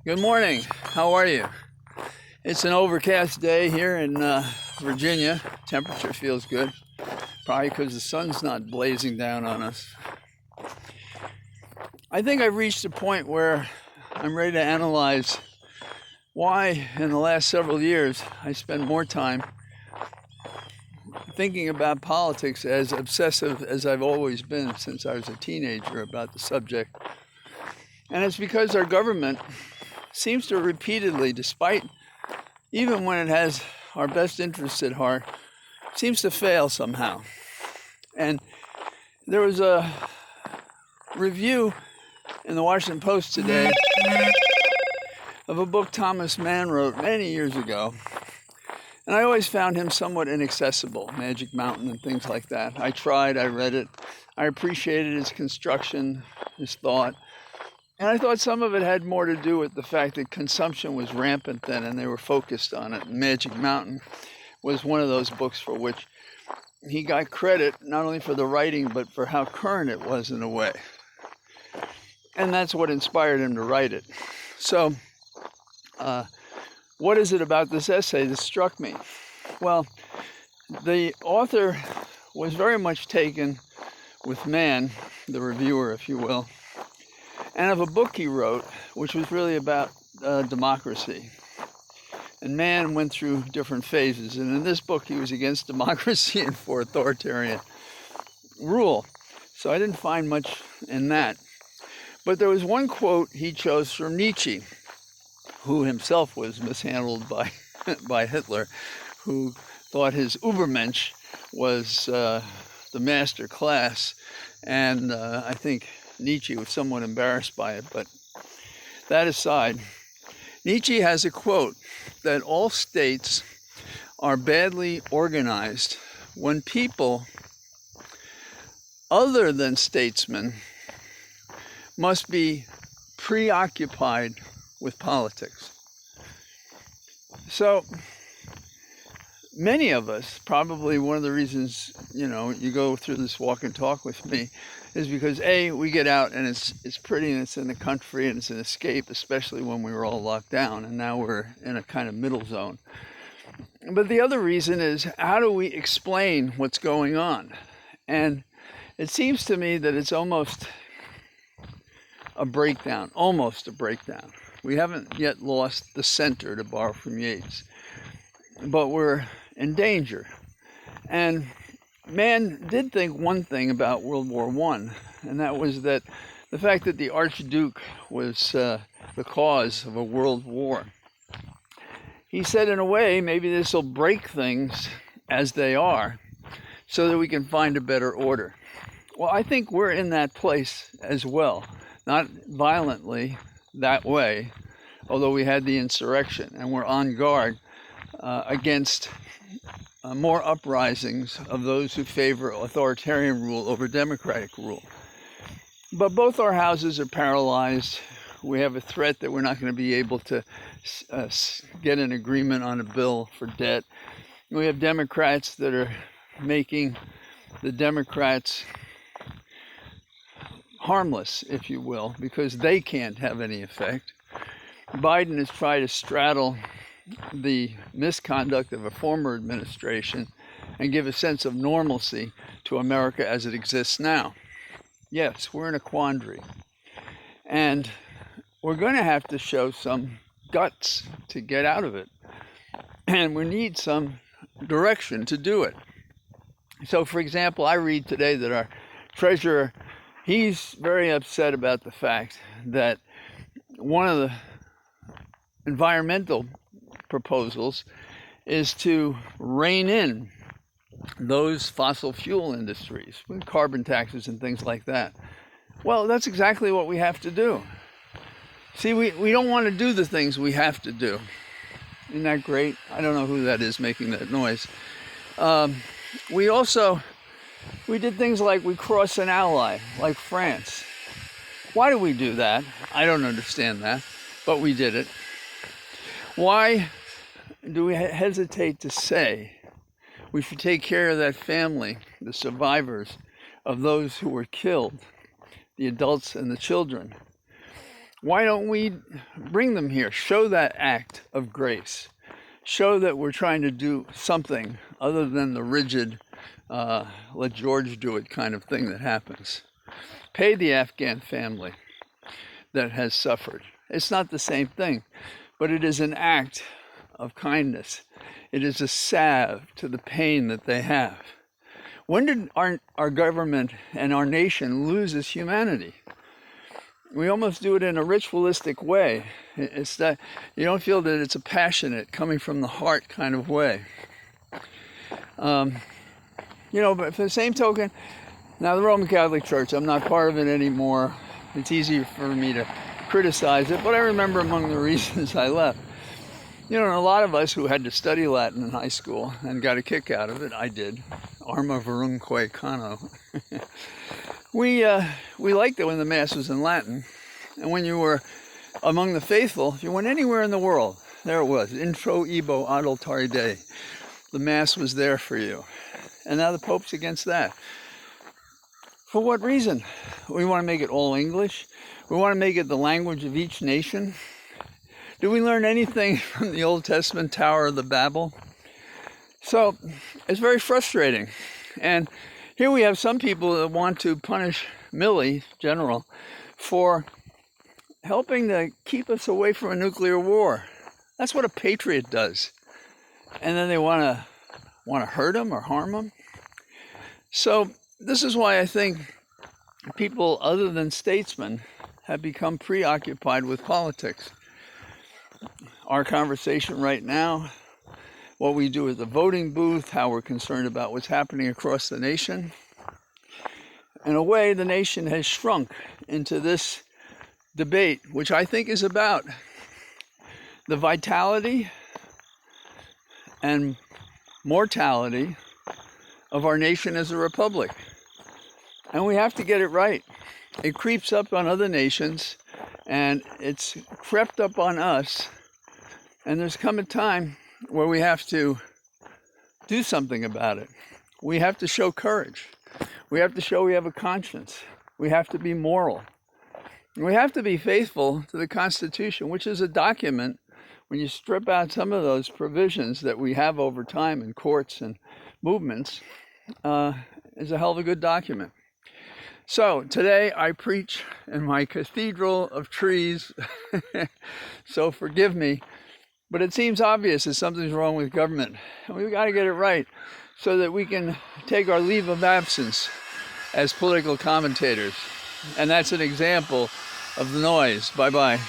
Good morning. How are you? It's an overcast day here in Virginia. Temperature feels good, probably because the sun's not blazing down on us. I think I've reached a point where I'm ready to analyze why, in the last several years, I spend more time thinking about politics as obsessive as I've always been since I was a teenager about the subject. And it's because our government seems to repeatedly, despite even when it has our best interests at heart, seems to fail somehow. And there was a review in the Washington Post today of a book Thomas Mann wrote many years ago. And I always found him somewhat inaccessible, Magic Mountain and things like that. I tried, I read it, I appreciated his construction, his thought. And I thought some of it had more to do with the fact that consumption was rampant then and they were focused on it. Magic Mountain was one of those books for which he got credit not only for the writing but for how current it was in a way. And that's what inspired him to write it. So, what is it about this essay that struck me? Well, the author was very much taken with Mann, the reviewer, if you will, and of a book he wrote, which was really about democracy. And Mann went through different phases. And in this book, he was against democracy and for authoritarian rule. So I didn't find much in that. But there was one quote he chose from Nietzsche, who himself was mishandled by Hitler, who thought his Übermensch was the master class. And I think Nietzsche was somewhat embarrassed by it, but that aside, Nietzsche has a quote that all states are badly organized when people other than statesmen must be preoccupied with politics. So many of us, probably one of the reasons, you go through this walk and talk with me is because we get out and it's pretty and it's in the country and it's an escape, especially when we were all locked down and now we're in a kind of middle zone. But the other reason is, how do we explain what's going on? And it seems to me that it's almost a breakdown. We haven't yet lost the center, to borrow from Yeats, but we're in danger. And Mann did think one thing about World War I, and that was that the fact that the Archduke was the cause of a world war. He said, in a way, maybe this will break things as they are so that we can find a better order. Well, I think we're in that place as well, not violently that way, although we had the insurrection and we're on guard against more uprisings of those who favor authoritarian rule over democratic rule. But both our houses are paralyzed. We have a threat that we're not going to be able to get an agreement on a bill for debt. We have Democrats that are making the Democrats harmless, if you will, because they can't have any effect. Biden has tried to straddle the misconduct of a former administration and give a sense of normalcy to America as it exists now. Yes, we're in a quandary. And we're going to have to show some guts to get out of it. And we need some direction to do it. So, for example, I read today that our treasurer, he's very upset about the fact that one of the environmental proposals is to rein in those fossil fuel industries with carbon taxes and things like that. Well, that's exactly what we have to do. See, we don't want to do the things we have to do. Isn't that great? I don't know who that is making that noise. We did things like we crossed an ally, like France. Why do we do that? I don't understand that, but we did it. Why do we hesitate to say we should take care of that family, the survivors of those who were killed, the adults and the children? Why don't we bring them here? Show that act of grace. Show that we're trying to do something other than the rigid, let George do it kind of thing that happens. Pay the Afghan family that has suffered. It's not the same thing, but it is an act of kindness. It is a salve to the pain that they have. When did our government and our nation lose its humanity? We almost do it in a ritualistic way. It's that you don't feel that it's a passionate, coming from the heart kind of way. But for the same token, now the Roman Catholic Church, I'm not part of it anymore. It's easy for me to criticize it, but I remember among the reasons I left. And a lot of us who had to study Latin in high school and got a kick out of it, I did, arma virumque cano. We liked it when the Mass was in Latin. And when you were among the faithful, if you went anywhere in the world, there it was, intro ibo adultari Dei. The Mass was there for you. And now the Pope's against that. For what reason? We want to make it all English? We want to make it the language of each nation? Do we learn anything from the Old Testament Tower of the Babel? So it's very frustrating. And here we have some people that want to punish Milley, General, for helping to keep us away from a nuclear war. That's what a patriot does. And then they want to hurt him or harm him. So this is why I think people other than statesmen have become preoccupied with politics. Our conversation right now, what we do at the voting booth, how we're concerned about what's happening across the nation. In a way, the nation has shrunk into this debate, which I think is about the vitality and mortality of our nation as a republic. And we have to get it right. It creeps up on other nations, and it's crept up on us. And there's come a time where we have to do something about it. We have to show courage. We have to show we have a conscience. We have to be moral. We have to be faithful to the Constitution, which is a document, when you strip out some of those provisions that we have over time in courts and movements, is a hell of a good document. So today I preach in my cathedral of trees, so forgive me. But it seems obvious that something's wrong with government. And we've got to get it right so that we can take our leave of absence as political commentators. And that's an example of the noise. Bye-bye.